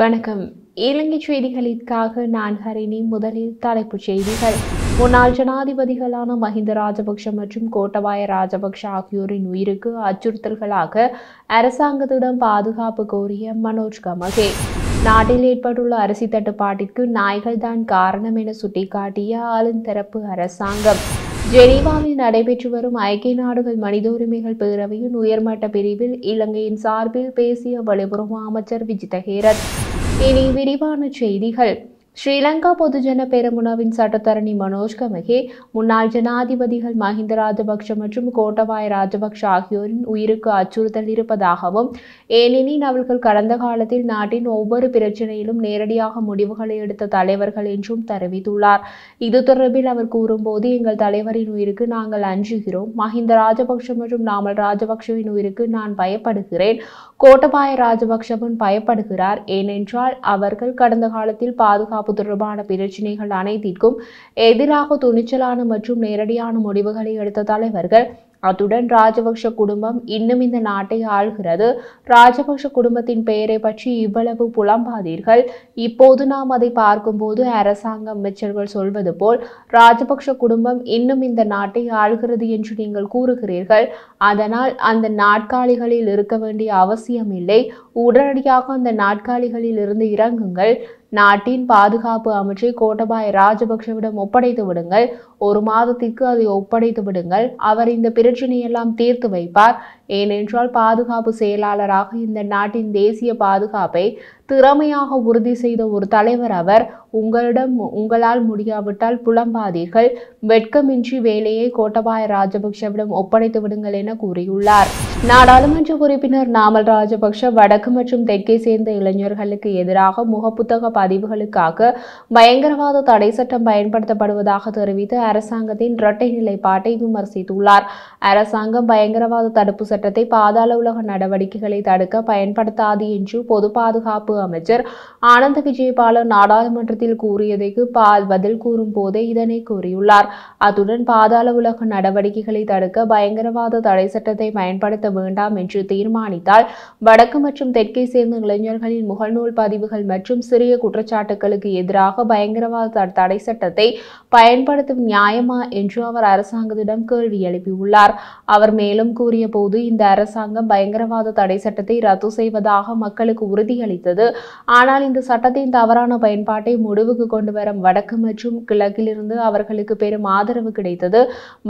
வணக்கம். இலங்கை செய்திகளுக்காக நான் ஹரிணி. முதலில் தலைப்புச் செய்திகள். முன்னாள் ஜனாதிபதிகளான மஹிந்த ராஜபக்ஷ மற்றும் கோட்டபாய ராஜபக்ஷ ஆகியோரின் உயிருக்கு அச்சுறுத்தல்களாக அரசாங்கத்திடம் பாதுகாப்பு கோரிய மனோஜ் கமகே. நாட்டில் ஏற்பட்டுள்ள அரிசி தட்டுப்பாட்டிற்கு நாய்கள் தான் காரணம் என சுட்டிக்காட்டிய ஆளுந்தரப்பு அரசாங்கம். ஜெனீவாவில் நடைபெற்று வரும் ஐக்கிய நாடுகள் மனித உரிமைகள் பேரவையின் உயர்மட்ட பிரிவில் இலங்கையின் சார்பில் பேசிய வெளியுறவு அமைச்சர் விஜித ஹேரத். இனி விரிவான செய்திகள். ஸ்ரீலங்கா பொதுஜன பெரமுனவின் சட்டத்தரணி மனோஜ் கமகே முன்னாள் ஜனாதிபதிகள் மஹிந்த ராஜபக்ஷ மற்றும் கோட்டபாய ராஜபக்ஷ ஆகியோரின் உயிருக்கு அச்சுறுத்தல் இருப்பதாகவும், ஏனெனில் அவர்கள் கடந்த காலத்தில் நாட்டின் ஒவ்வொரு பிரச்சினையிலும் நேரடியாக முடிவுகளை எடுத்த தலைவர்கள் என்றும் தெரிவித்துள்ளார். இது தொடர்பில் அவர் கூறும்போது, எங்கள் தலைவரின் உயிருக்கு நாங்கள் அஞ்சுகிறோம். மஹிந்த ராஜபக்ஷ மற்றும் நாமல் ராஜபக்ஷவின் உயிருக்கு நான் பயப்படுகிறேன். கோட்டபாய ராஜபக்ஷவும் பயப்படுகிறார். ஏனென்றால் அவர்கள் கடந்த காலத்தில் பாதுகாப்பு தொடர்பான பிரச்சினைகள் அனைத்திற்கும் எதிராக துணிச்சலான மற்றும் நேரடியான முடிவுகளை எடுத்த தலைவர்கள். அத்துடன் ராஜபக்ஷ குடும்பம் இன்னும் இந்த நாட்டை ஆள்கிறது. ராஜபக்ஷ குடும்பத்தின் பெயரை பற்றி இவ்வளவு புலம்பாதீர்கள். இப்போது நாம் அதை பார்க்கும்போது அரசாங்க அமைச்சர்கள் சொல்வது போல் ராஜபக்ஷ குடும்பம் இன்னும் இந்த நாட்டை ஆள்கிறது என்று நீங்கள் கூறுகிறீர்கள். அதனால் அந்த நாட்காலிகளில் இருக்க வேண்டிய அவசியம் இல்லை. உடனடியாக அந்த நாட்காலிகளில் இருந்து இறங்குங்கள். நாட்டின் பாதுகாப்பு அமைச்சை கோட்டபாய ராஜபக்ஷவிடம் ஒப்படைத்து விடுங்கள். 1 மாதத்திற்கு அதை ஒப்படைத்து விடுங்கள். அவர் இந்த பிரச்சனையெல்லாம் தீர்த்து வைப்பார். ஏனென்றால் பாதுகாப்பு செயலாளராக இந்த நாட்டின் தேசிய பாதுகாப்பை திறமையாக உறுதி செய்த ஒரு தலைவர் அவர். உங்களால் முடியாவிட்டால் புலம்பாதீர்கள். வெட்கமின்றி வேலையை கோட்டபாய ராஜபக்ஷவிடம் ஒப்படைத்து விடுங்கள் என கூறியுள்ளார். நாடாளுமன்ற உறுப்பினர் நாமல் ராஜபக்ஷ வடக்கு மற்றும் தெற்கை சேர்ந்த இளைஞர்களுக்கு எதிராக முகப்புத்தக பதிவுகளுக்காக பயங்கரவாத தடை சட்டம் பயன்படுத்தப்படுவதாக தெரிவித்து அரசாங்கத்தின் இரட்டை நிலைப்பாட்டை விமர்சித்துள்ளார். அரசாங்கம் பயங்கரவாத தடுப்பு சட்டத்தை பாதாள உலக நடவடிக்கைகளை தடுக்க பயன்படுத்தாது என்று பொது பாதுகாப்பு அமைச்சர் ஆனந்த விஜயபால நாடாளுமன்றத்தில் கூறியதைக்கு பதில் கூறும் போதே இதனை கூறியுள்ளார். அத்துடன் பாதாள உலக நடவடிக்கைகளை தடுக்க பயங்கரவாத தடை சட்டத்தை பயன்படுத்த வேண்டாம் என்று தீர்மானித்தால் வடக்கு மற்றும் தெற்கை சேர்ந்த இளைஞர்களின் முகநூல் பதிவுகள் மற்றும் சிறிய குற்றச்சாட்டுகளுக்கு எதிராக பயங்கரவாத தடை சட்டத்தை பயன்படுத்தும் நியாயமா என்று அவர் அரசாங்கத்திடம் கேள்வி எழுப்பியுள்ளார். அவர் மேலும் கூறிய போது, இந்த அரசாங்கம் பயங்கரவாத தடை சட்டத்தை ரத்து செய்வதாக மக்களுக்கு உறுதியளித்தது. ஆனால் இந்த சட்டத்தின் தவறான பயன்பாட்டை முடிவுக்கு கொண்டு வரும் வடக்கு மற்றும் கிழக்கிலிருந்து அவர்களுக்கு பெரும் ஆதரவு கிடைத்தது.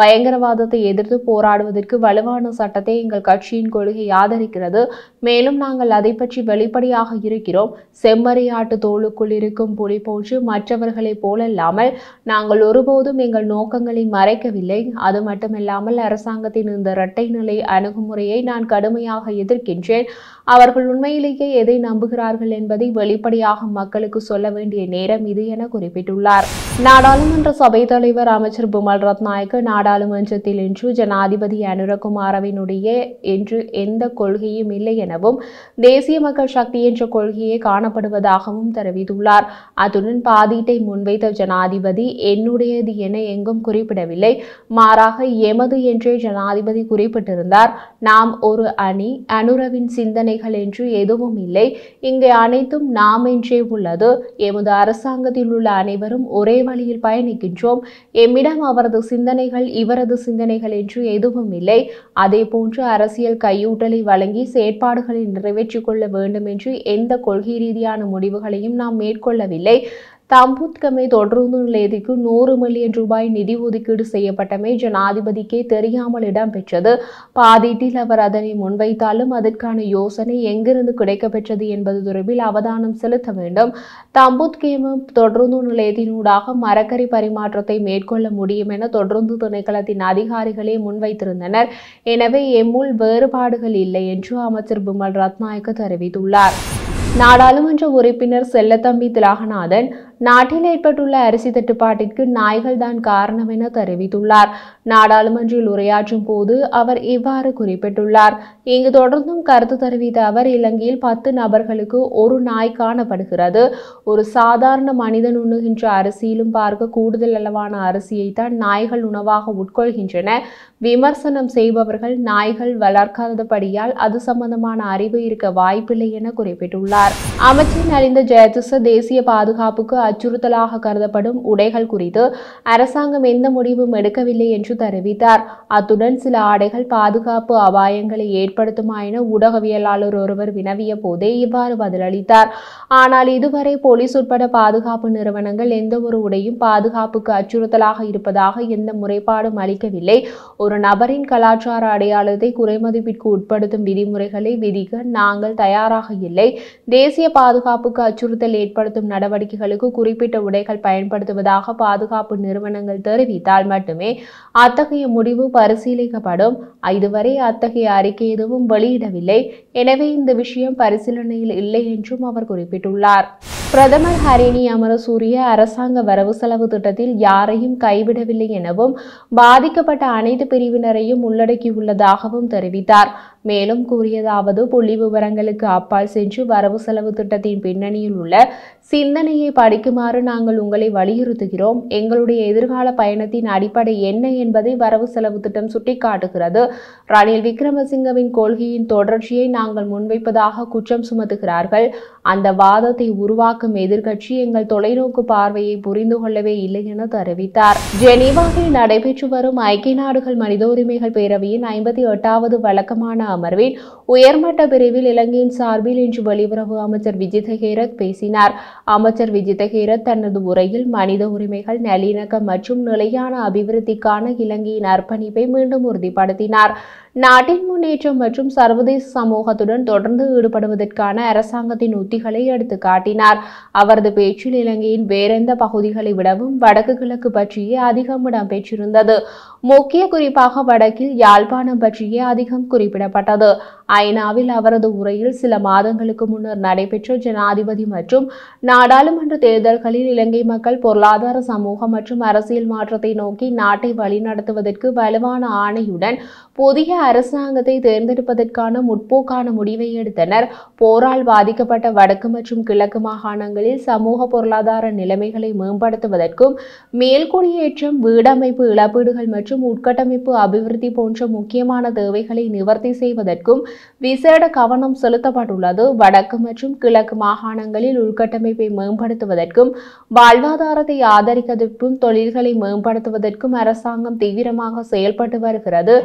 பயங்கரவாதத்தை எதிர்த்து போராடுவதற்கு வலுவான சட்டத்தை எங்கள் கட்சியின் கொள்கை ஆதரிக்கிறது. மேலும் நாங்கள் அதை பற்றி வெளிப்படையாக இருக்கிறோம். செம்மறியாட்டு தோளுக்குள் இருக்கும் புலி போன்று மற்றவர்களைப் போலல்லாமல் நாங்கள் ஒருபோதும் எங்கள் நோக்கங்களை மறைக்கவில்லை. அது மட்டுமில்லாமல் அரசாங்கத்தின் இந்த இரட்டை நிலை அணுகுமுறையை நான் கடுமையாக எதிர்க்கின்றேன். அவர்கள் உண்மையிலேயே எதை நம்புகிறார்கள் என்பதை வெளிப்படையாக மக்களுக்கு சொல்ல வேண்டிய நேரம் இது என குறிப்பிட்டுள்ளார். நாடாளுமன்ற சபை தலைவர் அமைச்சர் புமல் ரத்நாயக்க நாடாளுமன்றத்தில் இன்று ஜனாதிபதி அனுரகுமாரவினுடைய என்று எந்த கொள்கையும் இல்லை எனவும் தேசிய மக்கள் சக்தி என்ற கொள்கையே காணப்படுவதாகவும் தெரிவித்துள்ளார். அத்துடன் பாதீட்டை முன்வைத்த ஜனாதிபதி என்னுடையது என எங்கும் குறிப்பிடவில்லை. மாறாக எமது என்றே ஜனாதிபதி குறிப்பிட்டிருந்தார். நாம் ஒரு அணி, அனுரவின் சிந்தனைகள் என்று எதுவும் இல்லை. இங்கே அனைத்தும் நாம் என்றே உள்ளது. எமது அரசாங்கத்தில் உள்ள அனைவரும் ஒரே வழியில் பயணிக்கின்றோம். எம்மிடம் அவரது சிந்தனைகள் இவரது சிந்தனைகள் என்று எதுவும் இல்லை. அதே போன்று அரசியல் கையூட்டலை வழங்கி செயற்பாடுகளை நிறைவேற்றிக் கொள்ள வேண்டும் என்று எந்த கொள்கை ரீதியான முடிவுகளையும் நாம் மேற்கொள்ளவில்லை. தம்புத்கமை தொடருந்து நிலையத்திற்கு 100 மில்லியன் ரூபாய் நிதி ஒதுக்கீடு செய்யப்பட்டமை ஜனாதிபதிக்கே தெரியாமல் இடம்பெற்றது. பாதீட்டில் அவர் அதனை முன்வைத்தாலும் அதற்கான யோசனை எங்கிருந்து கிடைக்கப்பெற்றது என்பது தொடர்பில் அவதானம் செலுத்த வேண்டும். தம்புத்கேம தொடருந்து நிலையத்தினூடாக மரக்கறி பரிமாற்றத்தை மேற்கொள்ள முடியும் என தொடருந்து திணைக்களத்தின் அதிகாரிகளே முன்வைத்திருந்தனர். எனவே எம்முள் வேறுபாடுகள் இல்லை என்று அமைச்சர் புமல் ரத்நாயக்க தெரிவித்துள்ளார். நாடாளுமன்ற உறுப்பினர் செல்லத்தம்பி திலகநாதன் நாட்டில் ஏற்பட்டுள்ள அரிசி தட்டுப்பாட்டிற்கு நாய்கள் தான் காரணம் என தெரிவித்துள்ளார். நாடாளுமன்றில் உரையாற்றும் போது அவர் இவ்வாறு குறிப்பிட்டுள்ளார். இங்கு தொடர்ந்தும் கருத்து தெரிவித்த அவர், இலங்கையில் 10 நபர்களுக்கு ஒரு நாய் காணப்படுகிறது. ஒரு சாதாரண மனிதன் உண்ணுகின்ற அரிசியிலும் பார்க்க கூடுதல் அளவான அரிசியைத்தான் நாய்கள் உணவாக உட்கொள்கின்றன. விமர்சனம் செய்பவர்கள் நாய்கள் வளர்க்காதபடியால் அது சம்பந்தமான அறிவு இருக்க வாய்ப்பில்லை என குறிப்பிட்டுள்ளார். அமைச்சர் நலிந்த ஜெயதிச தேசிய பாதுகாப்புக்கு அச்சுறுத்தலாக கருதப்படும் உடைகள் குறித்து அரசாங்கம் எந்த முடிவும் எடுக்கவில்லை என்று தெரிவித்தார். அத்துடன் சில ஆடைகள் பாதுகாப்பு அபாயங்களை ஏற்படுத்துமா என ஊடகவியலாளர் ஒருவர் வினவிய போதே இவ்வாறு பதிலளித்தார். ஆனால் இதுவரை போலீஸ் உட்பட பாதுகாப்பு நிறுவனங்கள் எந்த ஒரு உடையும் பாதுகாப்புக்கு அச்சுறுத்தலாக இருப்பதாக எந்த முறைப்பாடும் அளிக்கவில்லை. ஒரு நபரின் கலாச்சார அடையாளத்தை குறைமதிப்பிற்கு உட்படுத்தும் விதிமுறைகளை விதிக்க நாங்கள் தயாராக இல்லை. தேசிய பாதுகாப்புக்கு அச்சுறுத்தல் ஏற்படுத்தும் நடவடிக்கைகளுக்கு குறிப்பிட்ட உடைகள் பயன்படுத்துவதாக பாதுகாப்பு நிறுவனங்கள் தெரிவித்தால் மட்டுமே அத்தகைய முடிவு பரிசீலிக்கப்படும். இதுவரை அத்தகைய அறிக்கை எதுவும் வெளியிடவில்லை. எனவே இந்த விஷயம் பரிசீலனையில் இல்லை என்றும் அவர் குறிப்பிட்டுள்ளார். பிரதமர் ஹரிணி அமரசூரிய அரசாங்க வரவு செலவு திட்டத்தில் யாரையும் கைவிடவில்லை எனவும் பாதிக்கப்பட்ட அனைத்து பிரிவினரையும் உள்ளடக்கியுள்ளதாகவும் தெரிவித்தார். மேலும் கூறியதாவது, புள்ளி விவரங்களுக்கு அப்பால் சென்று வரவு செலவு திட்டத்தின் பின்னணியில் உள்ள சிந்தனையை படிக்குமாறு நாங்கள் உங்களை வலியுறுத்துகிறோம். எங்களுடைய எதிர்கால பயணத்தின் அடிப்படை என்ன என்பதை வரவு செலவு திட்டம் சுட்டிக்காட்டுகிறது. ரணில் விக்ரமசிங்கவின் கொள்கையின் தொடர்ச்சியை நாங்கள் முன்வைப்பதாக குற்றம் சுமத்துகிறார்கள். அந்த வாதத்தை உருவாக்கும் எதிர்க்கட்சி எங்கள் தொலைநோக்கு பார்வையை புரிந்து கொள்ளவே இல்லை என தெரிவித்தார். ஜெனீவாவில் நடைபெற்று வரும் ஐக்கிய நாடுகள் மனித உரிமைகள் பேரவையின் 58வது வழக்கமான அமர்வில் உயர்மட்ட பிரிவில் இலங்கையின் சார்பில் இன்று வெளியுறவு அமைச்சர் விஜித ஹேரத் பேசினார். அமைச்சர் விஜித ஹேரத் தனது உரையில் மனித உரிமைகள், நல்லிணக்கம் மற்றும் நிலையான அபிவிருத்திக்கான இலங்கையின் அர்ப்பணிப்பை மீண்டும் உறுதிப்படுத்தினார். நாட்டின் முன்னேற்றம் மற்றும் சர்வதேச சமூகத்துடன் தொடர்ந்து ஈடுபடுவதற்கான அரசாங்கத்தின் உத்திகளை எடுத்து காட்டினார். அவரது பேச்சில் இலங்கையின் வேறெந்த பகுதிகளை விடவும் வடக்கு கிழக்கு பற்றியே அதிகம் இடம்பெற்றிருந்தது. முக்கிய குறிப்பாக வடக்கில் யாழ்ப்பாணம் பற்றியே அதிகம் குறிப்பிடப்பட்டது. ஐநாவில் அவரது உரையில் சில மாதங்களுக்கு முன்னர் நடைபெற்ற ஜனாதிபதி மற்றும் நாடாளுமன்ற தேர்தல்களில் இலங்கை மக்கள் பொருளாதார, சமூக மற்றும் அரசியல் மாற்றத்தை நோக்கி நாட்டை வழிநடத்துவதற்கு வலுவான ஆணையுடன் புதிய அரசாங்கத்தை தேர்ந்தெடுப்பதற்கான முற்போக்கான முடிவை எடுத்தனர். போரால் பாதிக்கப்பட்ட வடக்கு மற்றும் கிழக்கு மாகாணங்களில் சமூக பொருளாதார நிலைமைகளை மேம்படுத்துவதற்கும் மேல்குடியேற்றம், வீடமைப்பு இழப்பீடுகள் மற்றும் உட்கட்டமைப்பு அபிவிருத்தி போன்ற முக்கியமான தேவைகளை நிவர்த்தி செய்வதற்கும் விசேட கவனம் செலுத்தப்பட்டுள்ளது. வடக்கு மற்றும் கிழக்கு மாகாணங்களில் உள்கட்டமைப்பை மேம்படுத்துவதற்கும் வாழ்வாதாரத்தை ஆதரிப்பதற்கும் தொழில்களை மேம்படுத்துவதற்கும் அரசாங்கம் தீவிரமாக செயல்பட்டு வருகிறது.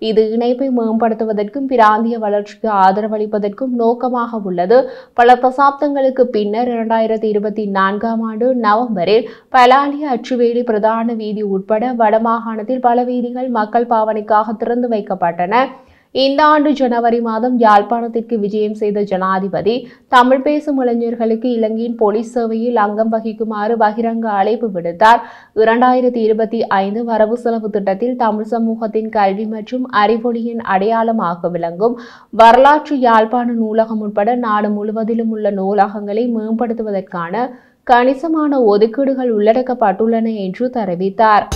இது இணைப்பை மேம்படுத்துவதற்கும் பிராந்திய வளர்ச்சிக்கு ஆதரவளிப்பதற்கும் நோக்கமாக உள்ளது. பல தசாப்தங்களுக்கு பின்னர் 2024ஆம் ஆண்டு நவம்பரில் பலாலி, அச்சுவேலி பிரதான வீதி உட்பட வடமாகாணத்தில் பல வீதிகள் மக்கள் பாவனைக்காக திறந்து வைக்கப்பட்டன. இந்த ஆண்டு ஜனவரி மாதம் யாழ்ப்பாணத்திற்கு விஜயம் செய்த ஜனாதிபதி தமிழ் பேசும் இளைஞர்களுக்கு இலங்கையின் போலீஸ் சேவையில் அங்கம் வகிக்குமாறு பகிரங்க அழைப்பு விடுத்தார். 2025 வரவு செலவு திட்டத்தில் தமிழ் சமூகத்தின் கல்வி மற்றும் அறிவொளியின் அடையாளமாக விளங்கும் வரலாற்று யாழ்ப்பாண நூலகம் உட்பட நாடு முழுவதிலும் உள்ள நூலகங்களை மேம்படுத்துவதற்கான கணிசமான ஒதுக்கீடுகள் உள்ளடக்கப்பட்டுள்ளன என்று தெரிவித்தார்.